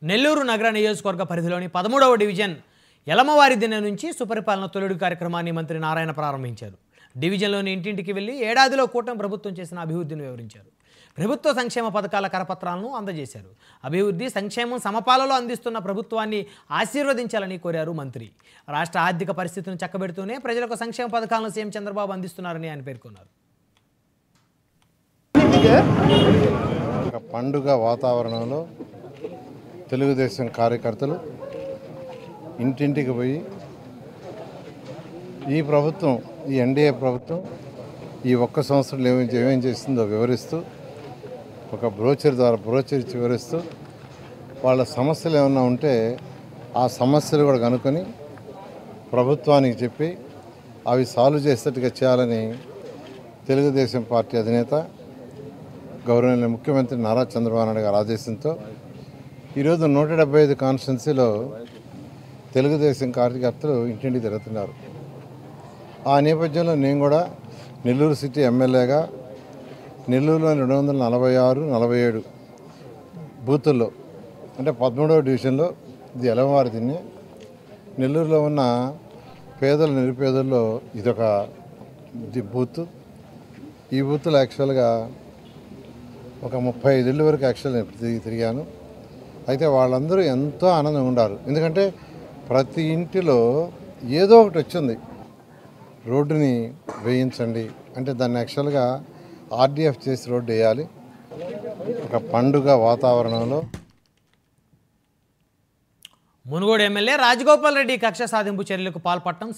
నెల్లూరు నగర నియోజకవర్గ పరిధిలోని 13వ డివిజన్ యలమవారి దిన నుంచి సుపరిపాలన తొలుడు కార్యక్రమాన్ని మంత్రి నారాయణ ప్రారంభించారు. డివిజన్లోని ఇంటింటికి వెళ్లి ఏడాదిలో కూటమి ప్రభుత్వం చేసిన అభివృద్ధిని వివరించారు. ప్రభుత్వ సంక్షేమ పథకాల కరపత్రాలను అందజేశారు. అభివృద్ధి సంక్షేమం సమపాలలో అందిస్తున్న ప్రభుత్వాన్ని ఆశీర్వదించాలని కోరారు మంత్రి. రాష్ట్ర ఆర్థిక పరిస్థితిని చక్కబెడుతూనే ప్రజలకు సంక్షేమ పథకాలను సీఎం చంద్రబాబు అందిస్తున్నారని ఆయన పేర్కొన్నారు. పండుగ వాతావరణంలో తెలుగుదేశం కార్యకర్తలు ఇంటింటికి పోయి ఈ ప్రభుత్వం, ఈ ఎన్డీఏ ప్రభుత్వం ఈ ఒక్క సంవత్సరంలో ఏమేం చేస్తుందో వివరిస్తూ, ఒక బ్రోచర్ ఇచ్చి వివరిస్తూ, వాళ్ళ సమస్యలు ఏమన్నా ఉంటే ఆ సమస్యలు కూడా కనుక్కొని ప్రభుత్వానికి చెప్పి అవి సాల్వ్ చేసేట్టుగా చేయాలని తెలుగుదేశం పార్టీ అధినేత గౌరవనీయ ముఖ్యమంత్రి నారా చంద్రబాబు నాయుడు గారి ఆదేశంతో ఈరోజు 175 కాన్స్టిట్యున్సీలో తెలుగుదేశం కార్యకర్తలు ఇంటింటికి తిరుగుతున్నారు. ఆ నేపథ్యంలో నేను కూడా నెల్లూరు సిటీ ఎమ్మెల్యేగా నెల్లూరులోని 246, 47 బూతుల్లో, అంటే 13వ డివిజన్లో ఇది యలమవారి దిన్నే, నెల్లూరులో ఉన్న పేదలు నిరుపేదల్లో ఇదొక బూత్. ఈ బూత్లో యాక్చువల్గా ఒక 35 ఇళ్ళ వరకు యాక్చువల్గా తిరిగాను. అయితే వాళ్ళందరూ ఎంతో ఆనందంగా ఉన్నారు. ఎందుకంటే ప్రతి ఇంటిలో ఏదో ఒకటి వచ్చింది, రోడ్డుని వేయించండి అంటే దాన్ని యాక్చువల్గా ఆర్డీఎఫ్ చేసి రోడ్డు వేయాలి. ఒక పండుగ వాతావరణంలో మునుగోడు ఎమ్మెల్యే రాజగోపాల్ రెడ్డి కక్ష సాధింపు చర్యలకు పాల్పడటం